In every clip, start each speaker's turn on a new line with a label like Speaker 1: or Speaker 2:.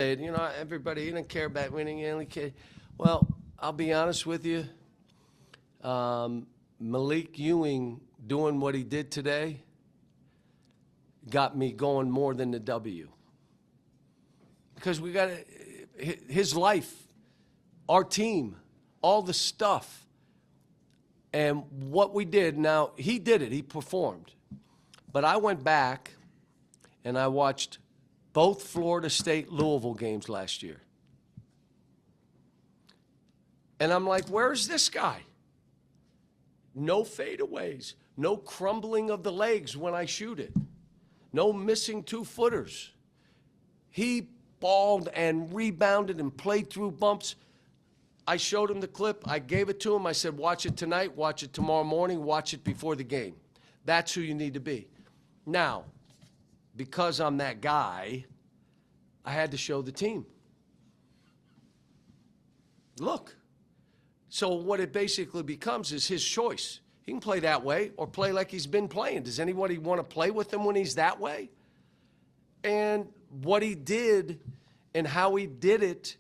Speaker 1: You know, everybody, he didn't care about winning. He only cared. Well, I'll be honest with you. Malik Ewing doing what he did today got me going more than the W. Because we got his life, our team, all the stuff, and what we did. Now, he did it. He performed. But I went back and I watched both Florida State Louisville games last year. And I'm like, where's this guy? No fadeaways, no crumbling of the legs when I shoot it, no missing 2-footers. He balled and rebounded and played through bumps. I showed him the clip. I gave it to him. I said, watch it tonight, watch it tomorrow morning, watch it before the game. That's who you need to be. Now, because I'm that guy, I had to show the team. Look. So what it basically becomes is his choice. He can play that way or play like he's been playing. Does anybody want to play with him when he's that way? And what he did and how he did it,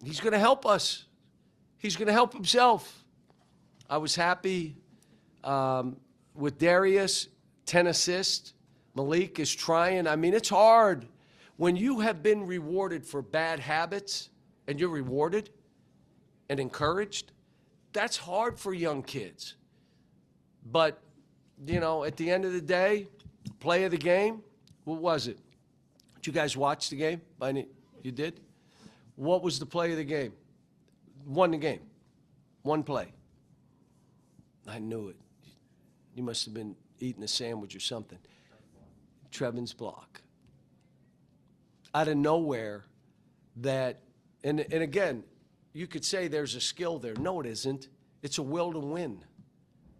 Speaker 1: he's going to help us. He's going to help himself. I was happy with Darius, 10 assists. Malik is trying. I mean, it's hard. When you have been rewarded for bad habits and you're rewarded and encouraged, that's hard for young kids. But, you know, at the end of the day, play of the game, what was it? Did you guys watch the game? You did? What was the play of the game? Won the game. One play. I knew it. You must have been eating a sandwich or something. Trevin's block. Out of nowhere, that, and again, you could say there's a skill there. No, it isn't. It's a will to win.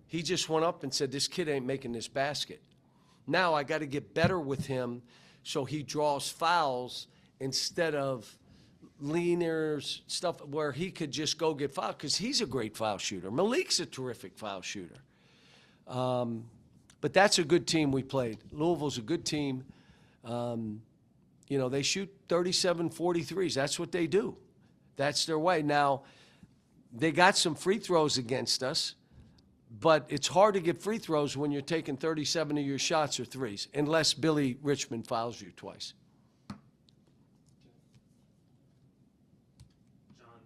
Speaker 1: He just went up and said, this kid ain't making this basket. Now I got to get better with him so he draws fouls instead of leaners, stuff where he could just go get fouled, because he's a great foul shooter. Malik's a terrific foul shooter. But that's a good team we played. Louisville's a good team. You know, they shoot 37 43s. That's what they do. That's their way. Now, they got some free throws against us, but it's hard to get free throws when you're taking 37 of your shots or threes, unless Billy Richmond fouls you twice.
Speaker 2: John,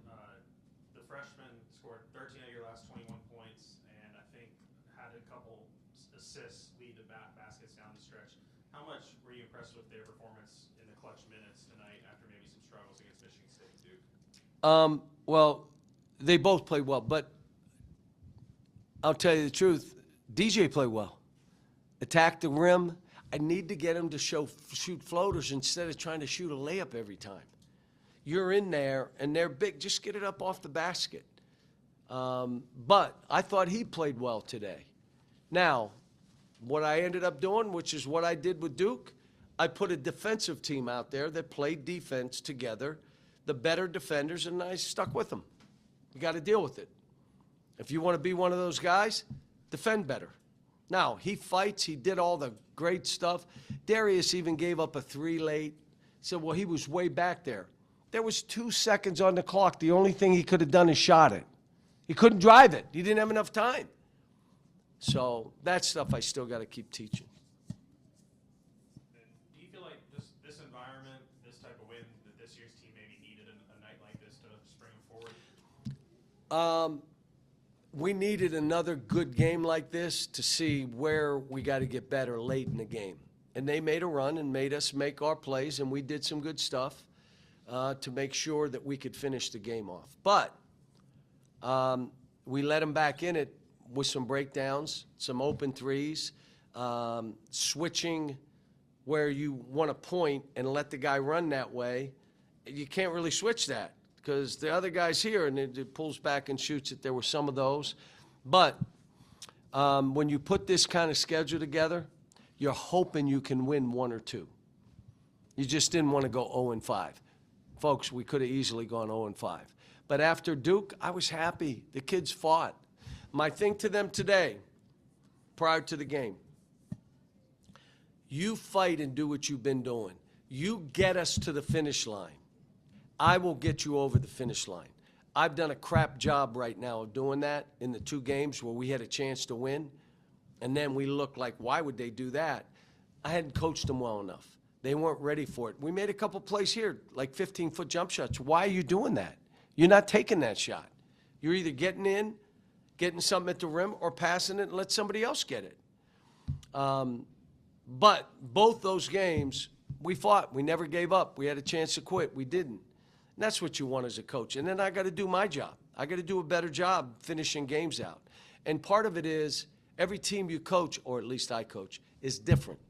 Speaker 2: the freshman scored 13 out of your last 21 points, and I think had a couple assists lead to baskets down the stretch. How much were you impressed with their performance in the clutch minutes tonight after maybe some struggles against Michigan State and Duke?
Speaker 1: Well, they both played well, but I'll tell you the truth, DJ played well. Attacked the rim. I need to get him to shoot floaters instead of trying to shoot a layup every time. You're in there, and they're big. Just get it up off the basket. But I thought he played well today. Now, what I ended up doing, which is what I did with Duke, I put a defensive team out there that played defense together, the better defenders, and I stuck with them. You got to deal with it. If you want to be one of those guys, defend better. Now, he fights. He did all the great stuff. Darius even gave up a 3 late. He said, well, he was way back there. There was 2 seconds on the clock. The only thing he could have done is shot it. He couldn't drive it. He didn't have enough time. So that stuff I still got to keep teaching.
Speaker 2: Do you feel like this environment, this type of win, that this year's team maybe needed a night like this to spring them forward?
Speaker 1: We needed another good game like this to see where we got to get better late in the game. And they made a run and made us make our plays, and we did some good stuff to make sure that we could finish the game off. But we let them back in it with some breakdowns, some open threes, switching where you want to point and let the guy run that way. You can't really switch that, because the other guy's here and it pulls back and shoots it. There were some of those. But when you put this kind of schedule together, you're hoping you can win 1 or 2. You just didn't want to go 0-5. Folks, we could have easily gone 0-5. But after Duke, I was happy. The kids fought. My thing to them today, prior to the game, you fight and do what you've been doing. You get us to the finish line. I will get you over the finish line. I've done a crap job right now of doing that in the 2 games where we had a chance to win, and then we looked like, why would they do that? I hadn't coached them well enough. They weren't ready for it. We made a couple plays here, like 15-foot jump shots. Why are you doing that? You're not taking that shot. You're either getting in, getting something at the rim, or passing it and let somebody else get it. But both those games, we fought. We never gave up. We had a chance to quit. We didn't. And that's what you want as a coach. And then I got to do my job. I got to do a better job finishing games out. And part of it is every team you coach, or at least I coach, is different.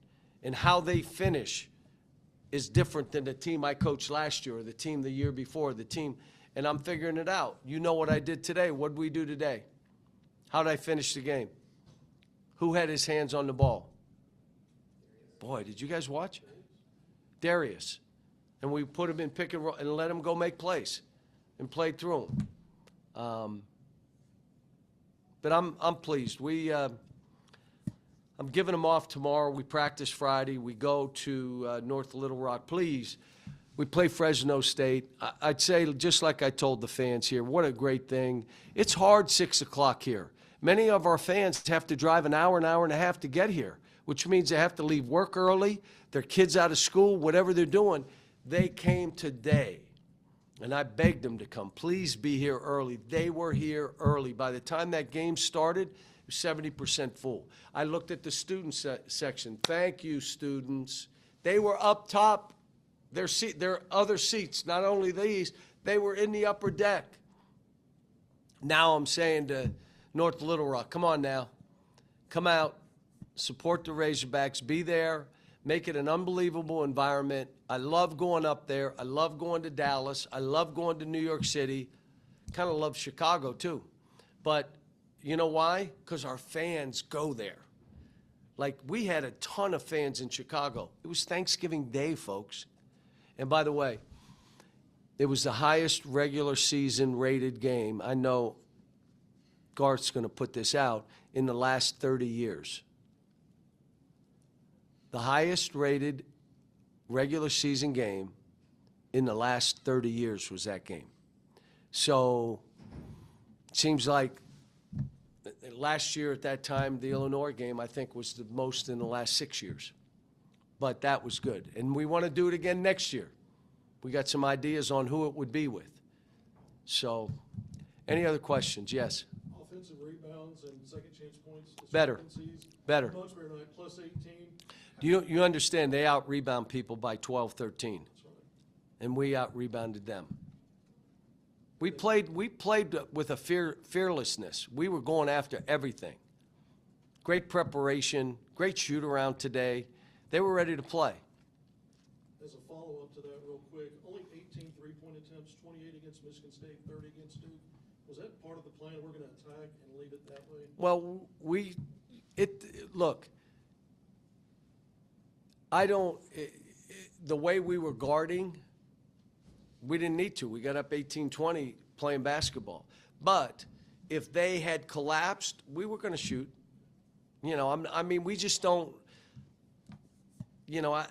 Speaker 1: And how they finish is different than the team I coached last year or the team the year before, the team. And I'm figuring it out. You know what I did today. What did we do today? How did I finish the game? Who had his hands on the ball? Boy, did you guys watch? Darius. And we put him in pick and roll and let him go make plays and play through him. But I'm pleased. I'm giving them off tomorrow. We practice Friday. We go to North Little Rock. Please, we play Fresno State. I'd say, just like I told the fans here, what a great thing. It's hard 6 o'clock here. Many of our fans have to drive an hour and a half to get here, which means they have to leave work early, their kids out of school, whatever they're doing. They came today, and I begged them to come. Please be here early. They were here early. By the time that game started, 70% full. I looked at the student section. Thank you, students. They were up top, their other seats, not only these, they were in the upper deck. Now I'm saying to North Little Rock, come on now. Come out, support the Razorbacks, be there, make it an unbelievable environment. I love going up there. I love going to Dallas. I love going to New York City. Kind of love Chicago too. But you know why? Because our fans go there. Like, we had a ton of fans in Chicago. It was Thanksgiving Day, folks. And by the way, it was the highest regular season rated game. I know Garth's going to put this out in the last 30 years. The highest rated regular season game in the last 30 years was that game. So it seems like last year at that time, the Illinois game, I think, was the most in the last 6 years. But that was good. And we want to do it again next year. We got some ideas on who it would be with. So, any other questions? Yes.
Speaker 3: Offensive rebounds and second chance points.
Speaker 1: Better. Better.
Speaker 3: Much better tonight, plus 18.
Speaker 1: You understand they out-rebound people by 12, 13.
Speaker 3: That's right.
Speaker 1: And we out-rebounded them. We played with a fearlessness. We were going after everything. Great preparation, great shoot-around today. They were ready to play.
Speaker 3: As a follow-up to that real quick, only 18 three-point attempts, 28 against Michigan State, 30 against Duke. Was that part of the plan? We're going to attack and leave it that way?
Speaker 1: Well, look, the way we were guarding, we didn't need to. We got up 18-20 playing basketball. But if they had collapsed, we were going to shoot. You know, I mean, we just don't, you know,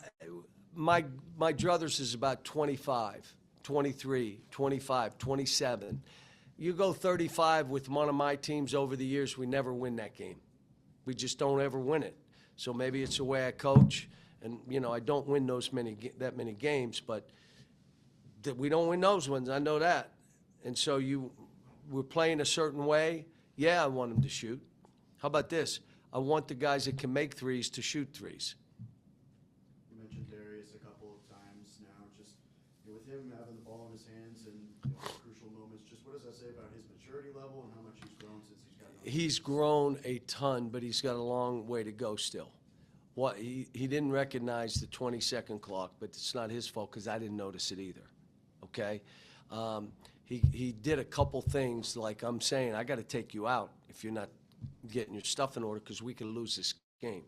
Speaker 1: my druthers is about 25, 23, 25, 27. You go 35 with one of my teams over the years, we never win that game. We just don't ever win it. So maybe it's the way I coach. And, you know, I don't win that many games, but we don't win those ones. I know that. And so we're playing a certain way. Yeah, I want them to shoot. How about this? I want the guys that can make threes to shoot threes.
Speaker 4: You mentioned Darius a couple of times now. Just with him having the ball in his hands and crucial moments, just what does that say about his maturity level and how much he's grown since he's gotten on?
Speaker 1: He's grown a ton, but he's got a long way to go still. He didn't recognize the 20-second clock, but it's not his fault because I didn't notice it either. Okay? He did a couple things like I'm saying, I got to take you out if you're not getting your stuff in order because we could lose this game.